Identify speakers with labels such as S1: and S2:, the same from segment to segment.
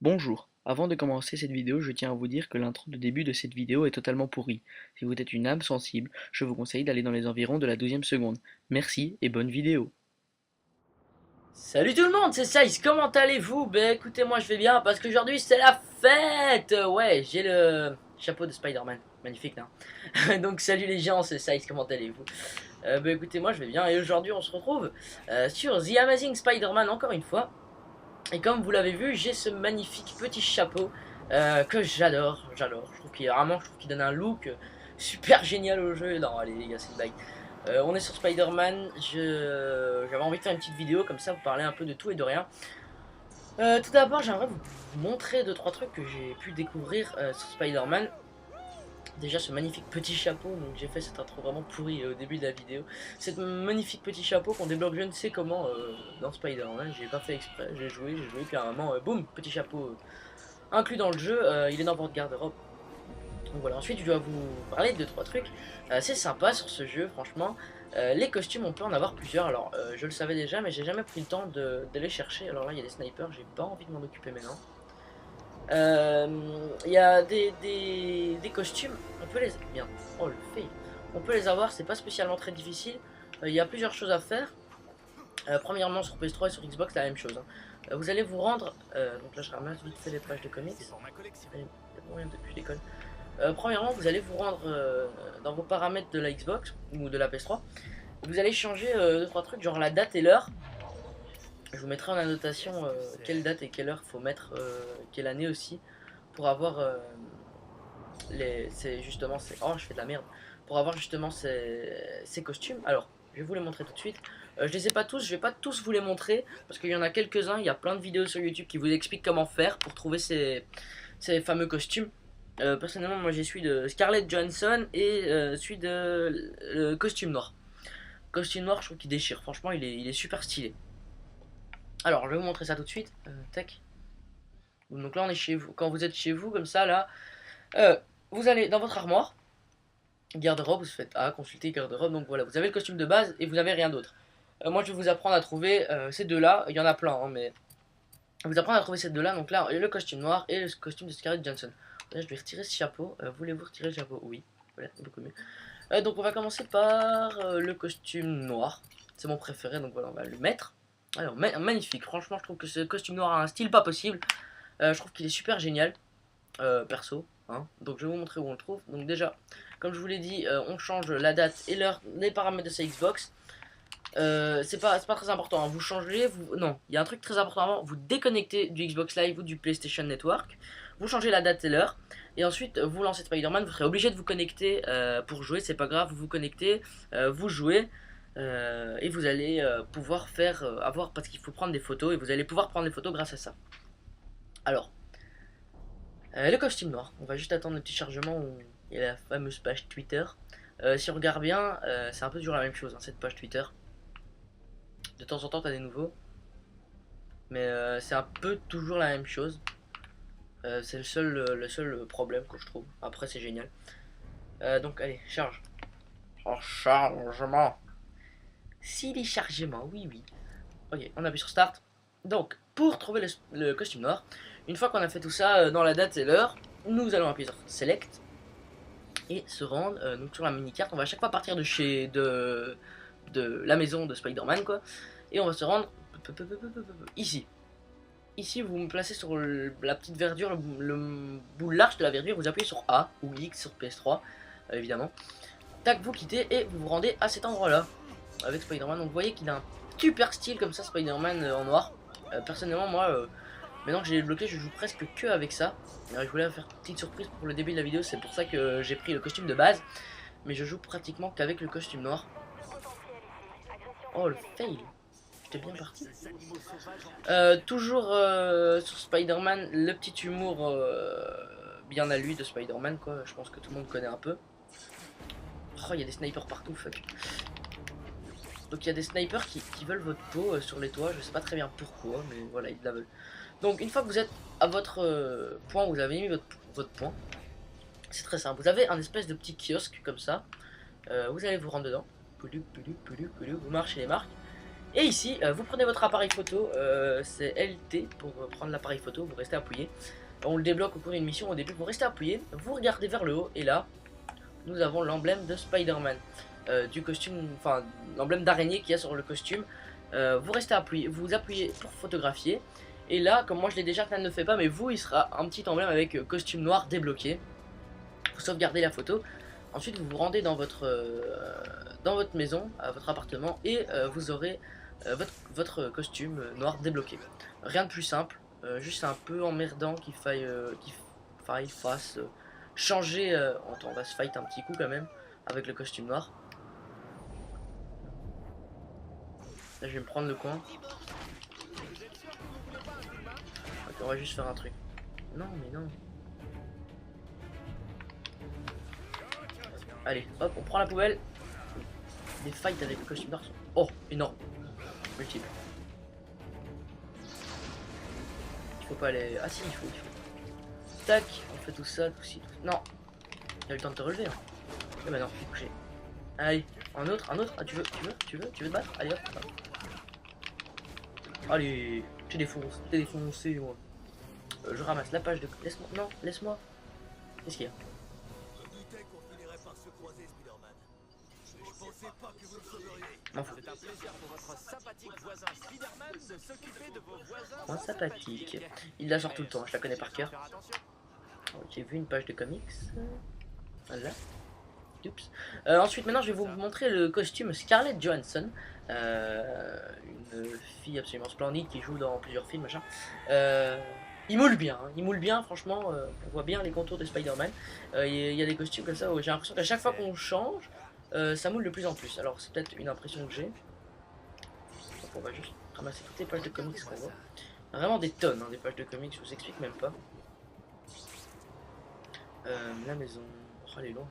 S1: Bonjour, avant de commencer cette vidéo, je tiens à vous dire que l'intro de début de cette vidéo est totalement pourrie. Si vous êtes une âme sensible, je vous conseille d'aller dans les environs de la 12e seconde. Merci et bonne vidéo.
S2: Salut tout le monde, c'est Size, comment allez-vous? Ben écoutez, moi je vais bien parce qu'aujourd'hui c'est la fête. Ouais, j'ai le chapeau de Spider-Man, magnifique, non? Donc salut les gens, c'est Size, comment allez-vous? Ben écoutez, moi je vais bien et aujourd'hui on se retrouve sur The Amazing Spider-Man encore une fois. Et comme vous l'avez vu, j'ai ce magnifique petit chapeau que j'adore. Je trouve qu'il donne un look super génial au jeu. Non, allez les gars, c'est une blague. On est sur Spider-Man, j'avais envie de faire une petite vidéo comme ça, vous parler un peu de tout et de rien. Tout d'abord, j'aimerais vous montrer 2-3 trucs que j'ai pu découvrir sur Spider-Man. Déjà ce magnifique petit chapeau, donc j'ai fait cette intro vraiment pourrie au début de la vidéo. Cette magnifique petit chapeau qu'on débloque je ne sais comment dans Spider-Man, j'ai pas fait exprès, j'ai joué, puis à un moment, boum, petit chapeau inclus dans le jeu, il est dans votre garde-robe. Donc voilà, ensuite je dois vous parler de 3 trucs assez sympas sur ce jeu, franchement. Les costumes, on peut en avoir plusieurs, alors je le savais déjà, mais j'ai jamais pris le temps de les chercher. Alors là, il y a des snipers, j'ai pas envie de m'en occuper maintenant. Il y a des costumes, on peut les... Bien, oh le fail. On peut les avoir, c'est pas spécialement très difficile. Il y a plusieurs choses à faire. Premièrement, sur PS3 et sur Xbox, la même chose, hein. Vous allez vous rendre... donc là, je ramasse vite fait les pages de comics. Allez, je déconne. Premièrement, vous allez vous rendre dans vos paramètres de la Xbox ou de la PS3. Vous allez changer 2-3 trucs, genre la date et l'heure. Je vous mettrai en annotation quelle date et quelle heure faut mettre, quelle année aussi, pour avoir justement ces... Oh, je fais de la merde. Pour avoir justement ces costumes. Alors, je vais vous les montrer tout de suite. Je les ai pas tous, je vais pas tous vous les montrer, parce qu'il y en a quelques-uns, il y a plein de vidéos sur YouTube qui vous expliquent comment faire pour trouver ces fameux costumes. Personnellement, moi j'ai celui de Scarlett Johansson et celui de le costume noir. Costume noir, je trouve qu'il déchire. Franchement, il est super stylé. Alors, je vais vous montrer ça tout de suite. Tac. Donc là, on est chez vous. Quand vous êtes chez vous, comme ça, là, euh, vous allez dans votre armoire, garde-robe, vous faites consulter garde-robe. Donc voilà, vous avez le costume de base et vous avez rien d'autre. Moi, je vais vous apprendre à trouver ces deux-là. Il y en a plein, hein, mais je vais vous apprendre à trouver ces deux-là. Donc là, le costume noir et le costume de Scarlett Johansson. Là, je vais retirer ce chapeau. Voulez-vous retirer le chapeau? Oui. Voilà, beaucoup mieux. Donc on va commencer par le costume noir. C'est mon préféré, donc voilà, on va le mettre. Alors, magnifique. Franchement, je trouve que ce costume noir a un style pas possible. Je trouve qu'il est super génial, perso, hein. Donc je vais vous montrer où on le trouve. Donc déjà, comme je vous l'ai dit, on change la date et l'heure, les paramètres de sa Xbox. C'est pas très important, hein. Vous changez, non, il y a un truc très important avant, vous déconnectez du Xbox Live ou du PlayStation Network, vous changez la date et l'heure, et ensuite vous lancez Spider-Man, vous serez obligé de vous connecter pour jouer, c'est pas grave, vous vous connectez, vous jouez, et vous allez pouvoir faire, parce qu'il faut prendre des photos, et vous allez pouvoir prendre des photos grâce à ça. Alors, le costume noir, on va juste attendre le petit chargement où il y a la fameuse page Twitter. Si on regarde bien, c'est un peu toujours la même chose, hein, cette page Twitter. De temps en temps, t'as des nouveaux. Mais c'est un peu toujours la même chose. C'est le seul problème que je trouve. Après, c'est génial. Donc, allez, charge. En chargement. Si chargement, oui, oui. Ok, on appuie sur Start. Donc, pour trouver le costume noir, une fois qu'on a fait tout ça dans la date et l'heure, nous allons appuyer sur Select et se rendre donc sur la mini-carte. On va à chaque fois partir de la maison de Spider-Man, quoi. Et on va se rendre ici. Ici, vous me placez sur la petite verdure, le bout large de la verdure, vous appuyez sur A ou X sur PS3, évidemment. Tac, vous quittez et vous vous rendez à cet endroit-là avec Spider-Man. Donc vous voyez qu'il a un super style comme ça, Spider-Man en noir. Personnellement, moi, maintenant que j'ai débloqué, je joue presque que avec ça. Alors, je voulais faire une petite surprise pour le début de la vidéo, c'est pour ça que j'ai pris le costume de base. Mais je joue pratiquement qu'avec le costume noir. Oh, le fail! J'étais bien parti. Toujours sur Spider-Man, le petit humour bien à lui de Spider-Man, quoi. Je pense que tout le monde connaît un peu. Oh, il y a des snipers partout, fuck. Donc il y a des snipers qui veulent votre peau sur les toits, je sais pas très bien pourquoi, mais voilà, ils la veulent. Donc une fois que vous êtes à votre point, vous avez mis votre point, c'est très simple. Vous avez un espèce de petit kiosque comme ça, vous allez vous rendre dedans, vous marchez les marques, Et ici, vous prenez votre appareil photo, c'est LT pour prendre l'appareil photo, vous restez appuyé. On le débloque au cours d'une mission, au début vous restez appuyé, vous regardez vers le haut et là, nous avons l'emblème de Spider-Man, du costume, enfin l'emblème d'araignée qu'il y a sur le costume. Vous restez appuyé, vous appuyez pour photographier. Et là, comme moi je l'ai déjà, ça ne le fait pas, mais vous, il sera un petit emblème avec costume noir débloqué. Vous sauvegardez la photo. Ensuite, vous vous rendez dans votre maison, à votre appartement, et vous aurez votre costume noir débloqué. Rien de plus simple, juste un peu emmerdant qu'il fasse changer. Attends, on va se fight un petit coup quand même avec le costume noir. Là, je vais me prendre le coin. Ok, on va juste faire un truc. Non, mais non. Allez, hop, on prend la poubelle. Des fights avec le costume noir sont... Oh, énorme. Multiple. Il faut pas aller... Ah si, il faut. Tac, on fait tout ça, tout ci, tout... Non. Il a eu le temps de te relever. Hein. Eh ben non, je suis couché. Allez, un autre. Ah, tu veux te battre? Allez hop. Allez, t'es défoncé, moi. Je ramasse la page de... Laisse-moi, non, laisse-moi. Qu'est-ce qu'il y a? M'en fous. Moins sympathique. Il la sort tout le temps, je la connais par cœur. J'ai vu une page de comics. Voilà. Oups. Ensuite, maintenant, je vais vous montrer le costume Scarlett Johansson. Une fille absolument splendide qui joue dans plusieurs films, machin. Il moule bien, franchement. On voit bien les contours de Spider-Man. Il y a des costumes comme ça où j'ai l'impression qu'à chaque fois qu'on change, ça moule de plus en plus. Alors, c'est peut-être une impression que j'ai. Donc, on va juste ramasser toutes les pages de comics qu'on voit. Vraiment des tonnes, hein, des pages de comics, je vous explique même pas. La maison. Oh, elle est loin.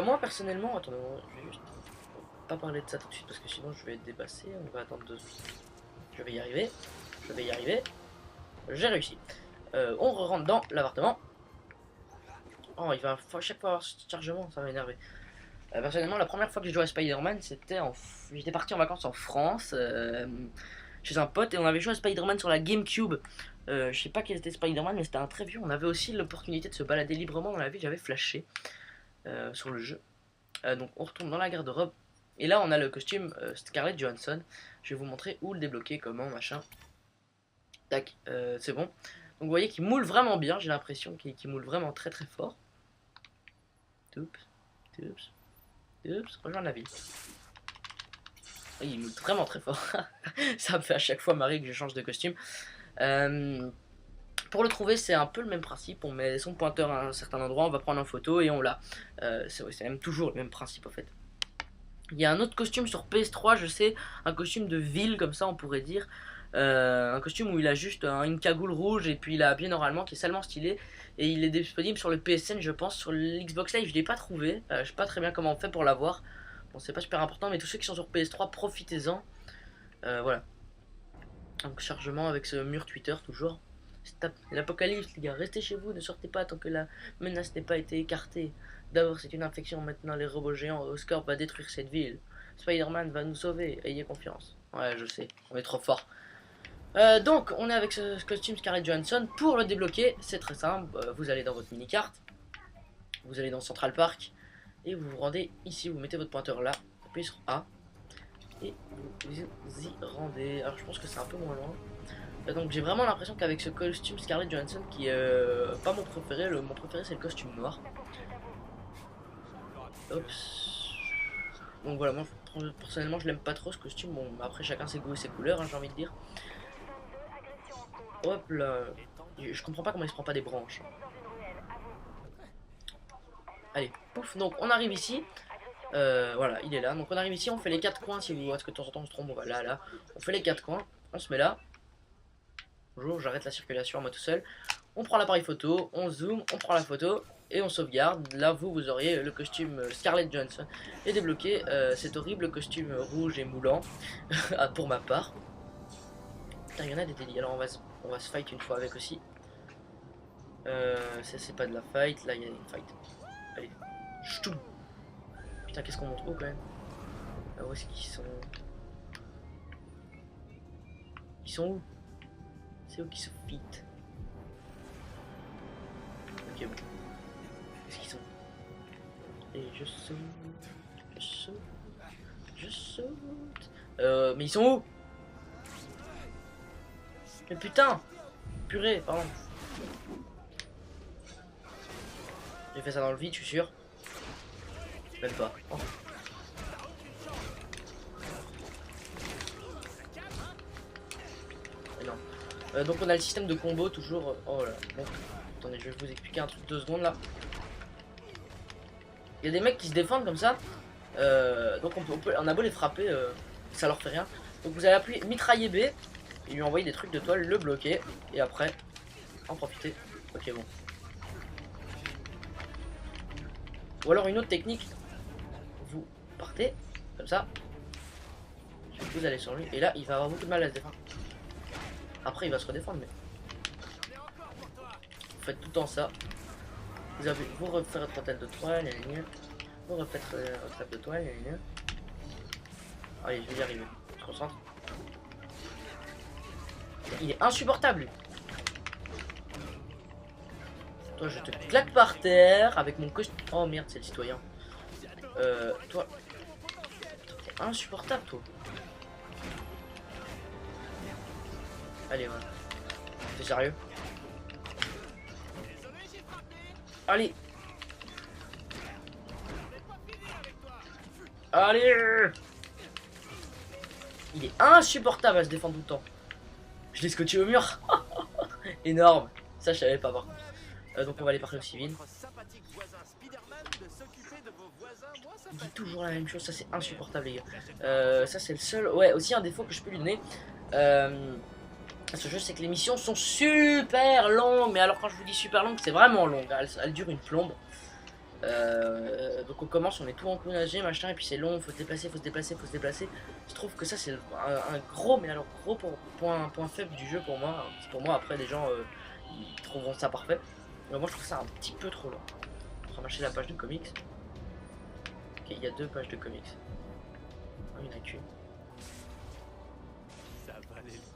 S2: Moi personnellement, attendez, je vais juste pas parler de ça tout de suite parce que sinon je vais être dépassé. On va attendre 2 secondes. Je vais y arriver. J'ai réussi. On rentre dans l'appartement. Oh, il va à chaque fois avoir ce chargement, ça va m'énerver. Personnellement, la première fois que j'ai joué à Spider-Man, c'était j'étais parti en vacances en France chez un pote et on avait joué à Spider-Man sur la GameCube. Je sais pas quel était Spider-Man, mais c'était un très vieux. On avait aussi l'opportunité de se balader librement dans la ville. J'avais flashé sur le jeu. Donc on retourne dans la garde-robe. Et là, on a le costume Scarlett Johansson. Je vais vous montrer où le débloquer, comment, machin. Tac, c'est bon. Donc vous voyez qu'il moule vraiment bien. J'ai l'impression qu'il moule vraiment très très fort. Oups, rejoindre la ville. Il moule vraiment très fort. Ça me fait à chaque fois marrer que je change de costume. Pour le trouver, c'est un peu le même principe. On met son pointeur à un certain endroit, on va prendre une photo et on l'a. C'est même toujours le même principe en fait. Il y a un autre costume sur PS3, je sais, un costume de ville comme ça on pourrait dire. Un costume où il a juste une cagoule rouge et puis il a bien normalement qui est salement stylé. Et il est disponible sur le PSN, je pense. Sur l'Xbox Live, je l'ai pas trouvé. Je sais pas très bien comment on fait pour l'avoir. Bon, c'est pas super important, mais tous ceux qui sont sur PS3, profitez-en. Voilà. Donc, chargement avec ce mur Twitter, toujours. L'apocalypse, les gars. Restez chez vous, ne sortez pas tant que la menace n'ait pas été écartée. D'abord, c'est une infection. Maintenant, les robots géants Oscorp va détruire cette ville. Spider-Man va nous sauver. Ayez confiance. Ouais, je sais. On est trop fort. Donc, on est avec ce costume Scarlett Johansson. Pour le débloquer, c'est très simple. Vous allez dans votre mini-carte. Vous allez dans Central Park. Et vous vous rendez ici. Vous mettez votre pointeur là. Appuyez sur A. Et vous y rendez. Alors, je pense que c'est un peu moins loin. Donc, j'ai vraiment l'impression qu'avec ce costume Scarlett Johansson, qui est pas mon préféré, mon préféré c'est le costume noir. Oups. Donc voilà, moi personnellement je l'aime pas trop ce costume. Bon, après chacun ses goûts et ses couleurs, hein, j'ai envie de dire. Hop là. Je comprends pas comment il se prend pas des branches. Allez, pouf. Donc on arrive ici. Voilà, il est là. Donc on arrive ici, on fait les 4 coins. Si vous voyez, parce que de temps en temps on se trompe, on va là. On fait les 4 coins. On se met là. Bonjour, j'arrête la circulation à moi tout seul. On prend l'appareil photo, on zoome, on prend la photo et on sauvegarde. Là, vous auriez le costume Scarlett Johansson et débloqué cet horrible costume rouge et moulant pour ma part. Putain, il y en a des délits. Alors, on va se fight une fois avec aussi. Ça, c'est pas de la fight. Là, il y a une fight. Allez, ch'toum. Putain, qu'est-ce qu'on montre haut quand même. Ah, où est-ce qu'ils sont? Ils sont où? C'est où qu'ils se fit? Ok, bon. Où est-ce qu'ils sont? Et je saute, je saute, je saute. Mais ils sont où? Mais putain! Purée, pardon. J'ai fait ça dans le vide, je suis sûr. Même pas. Oh. Mais non. Donc on a le système de combo toujours. Oh là. Bon. Attendez, je vais vous expliquer un truc 2 secondes là. Il y a des mecs qui se défendent comme ça. Donc on a beau les frapper, ça leur fait rien. Donc vous allez appuyer mitrailler B et lui envoyer des trucs de toile, le bloquer et après en profiter. Ok, bon. Ou alors une autre technique, vous partez comme ça, vous allez sur lui et là il va avoir beaucoup de mal à se défendre. Après il va se redéfendre, mais vous faites tout le temps ça. Vous refaites votre tête de toile, vous refaites votre tête de toile, allez, je vais y arriver. Je me concentre. Il est insupportable lui. Toi je te claque par terre avec mon costume. Oh merde, c'est le citoyen. Toi. T'es insupportable toi. Allez, voilà. T'es sérieux? Allez. Allez. Il est insupportable à se défendre tout le temps. Je l'ai scotché au mur. Énorme. Ça je savais pas par contre. Donc on va aller parler au civil. Il dit toujours la même chose, ça c'est insupportable les gars. Ça c'est le seul. Ouais, aussi un défaut que je peux lui donner. Ce jeu, c'est que les missions sont super longues. Mais alors quand je vous dis super longue, c'est vraiment long. Elles durent une plombe. Donc on commence, on est tout encouragé, machin, et puis c'est long, faut se déplacer, faut se déplacer, faut se déplacer. Je trouve que ça c'est un gros, mais alors gros point faible du jeu pour moi. Pour moi, après les gens ils trouveront ça parfait. Mais moi je trouve ça un petit peu trop long. On va marcher la page de comics. Ok, il y a 2 pages de comics. Oh, il n'y en a qu'une.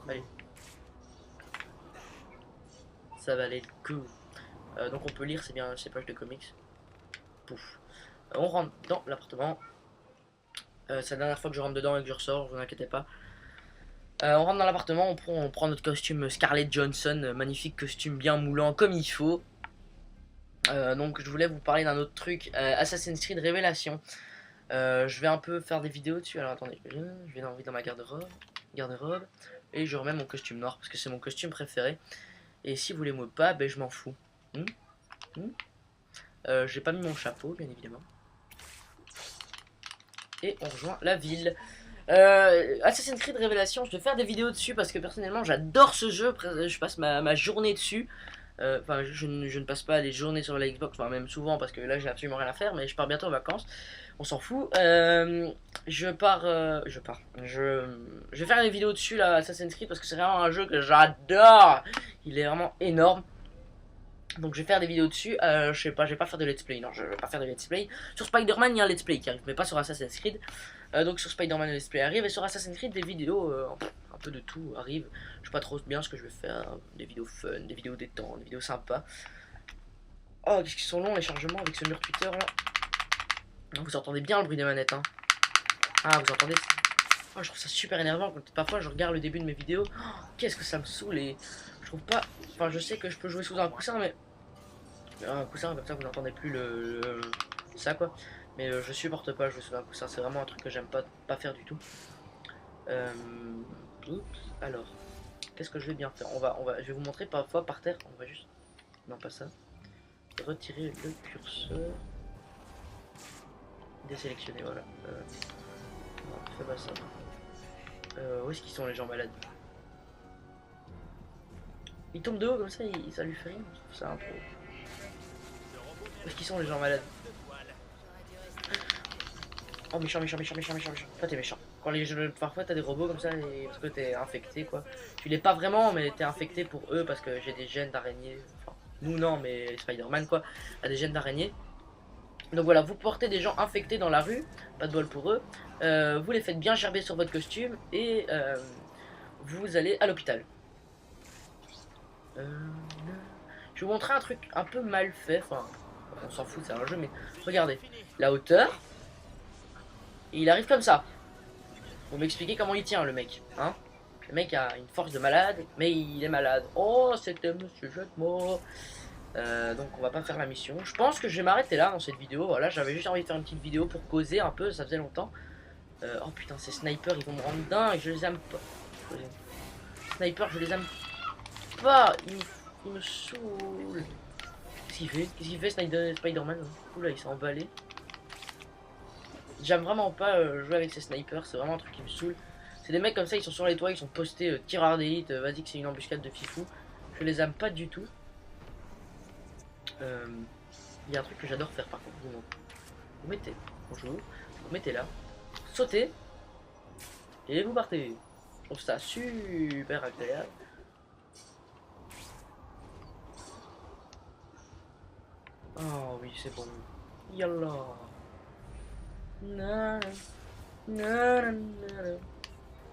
S2: Allez. Ça valait le coup. Donc on peut lire, c'est bien ces pages de comics. Pouf. On rentre dans l'appartement. C'est la dernière fois que je rentre dedans et que je ressors, vous inquiétez pas. On rentre dans l'appartement, on prend notre costume Scarlett Johansson, magnifique costume bien moulant comme il faut. Donc je voulais vous parler d'un autre truc, Assassin's Creed Révélation. Je vais un peu faire des vidéos dessus. Alors attendez, je vais dans ma garde-robe et je remets mon costume noir parce que c'est mon costume préféré. Et si vous l'aimez pas, ben je m'en fous. J'ai pas mis mon chapeau, bien évidemment. Et on rejoint la ville. Assassin's Creed Révélation, je vais faire des vidéos dessus parce que personnellement j'adore ce jeu. Je passe ma journée dessus. Enfin, je ne passe pas les journées sur la Xbox, enfin même souvent parce que là j'ai absolument rien à faire, mais je pars bientôt en vacances. On s'en fout. Je vais faire des vidéos dessus là, Assassin's Creed, parce que c'est vraiment un jeu que j'adore. Il est vraiment énorme. Donc je vais faire des vidéos dessus. Je sais pas, je vais pas faire de let's play. Non, je vais pas faire de let's play. Sur Spider-Man, il y a un let's play qui arrive, mais pas sur Assassin's Creed. Donc sur Spider-Man, le let's play arrive, et sur Assassin's Creed, des vidéos, un peu de tout arrive. Je sais pas trop bien ce que je vais faire. Des vidéos fun, des vidéos détente, des vidéos sympas. Oh, qu'est-ce qu'ils sont longs les chargements avec ce mur Twitter là. Vous entendez bien le bruit des manettes, hein. Ah, vous entendez? Oh, je trouve ça super énervant quand parfois je regarde le début de mes vidéos. Oh, qu'est-ce que ça me saoule, et je trouve pas. Enfin, je sais que je peux jouer sous un coussin, mais un coussin comme ça vous n'entendez plus ça quoi. Mais je supporte pas jouer sous un coussin, c'est vraiment un truc que j'aime pas faire du tout. Alors, qu'est-ce que je vais bien faire? Je vais vous montrer parfois par terre. On va juste, non pas ça. Retirer le curseur. Désélectionner, voilà. Non, fais pas ça. Où est-ce qu'ils sont les gens malades? Il tombe de haut comme ça, ça lui fait rien. Je trouve ça un peu. Où est-ce qu'ils sont les gens malades? Oh, méchant. Toi t'es méchant. Quand les jeux, parfois t'as des robots comme ça, parce que t'es infecté quoi. Tu l'es pas vraiment, mais t'es infecté pour eux parce que j'ai des gènes d'araignée. Enfin, nous non, mais Spider-Man quoi, a des gènes d'araignée. Donc voilà, vous portez des gens infectés dans la rue, pas de bol pour eux. Vous les faites bien gerber sur votre costume et vous allez à l'hôpital. Je vais vous montrer un truc un peu mal fait, enfin on s'en fout, c'est un jeu, mais regardez, la hauteur, et il arrive comme ça. Vous m'expliquez comment il tient le mec, hein? Le mec a une force de malade, mais il est malade. Oh, c'était Monsieur Jette-moi. Donc on va pas faire la mission. Je pense que je vais m'arrêter là dans cette vidéo. Voilà, j'avais juste envie de faire une petite vidéo pour causer un peu, ça faisait longtemps. Oh putain, ces snipers, ils vont me rendre dingue, je les aime pas. Sniper, je les aime pas, ils me saoulent. Qu'est-ce qu'il fait? Qu'est-ce qu'il fait Spider-Man? Oula, il s'est emballé. J'aime vraiment pas jouer avec ces snipers, c'est vraiment un truc qui me saoule. C'est des mecs comme ça, ils sont sur les toits, ils sont postés tireurs d'élite, vas-y que c'est une embuscade de fifou. Je les aime pas du tout. Il y a un truc que j'adore faire par contre, vous mettez, bonjour, vous mettez là, sautez, et vous partez. Je trouve ça super agréable. Oh oui, c'est bon. Yallah.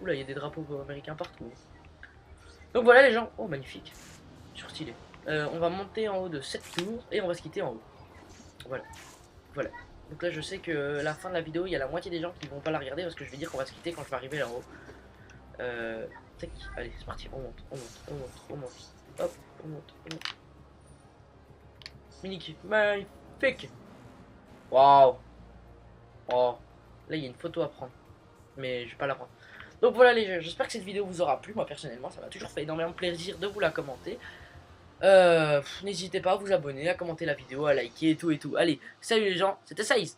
S2: Oula, il y a des drapeaux américains partout. Donc voilà les gens. Oh, magnifique. Surstylé. On va monter en haut de cette tour et on va se quitter en haut. Voilà. Voilà. Donc là, je sais que la fin de la vidéo, il y a la moitié des gens qui vont pas la regarder parce que je vais dire qu'on va se quitter quand je vais arriver là-haut. Tac. Allez, c'est parti. On monte, on monte, on monte, on monte. Hop, on monte, on monte. Magnifique. Waouh. Oh. Là, il y a une photo à prendre. Mais je vais pas la prendre. Donc voilà les gens, j'espère que cette vidéo vous aura plu. Moi personnellement, ça m'a toujours fait énormément plaisir de vous la commenter. N'hésitez pas à vous abonner, à commenter la vidéo, à liker et tout et tout. Allez, salut les gens, c'était Saïs.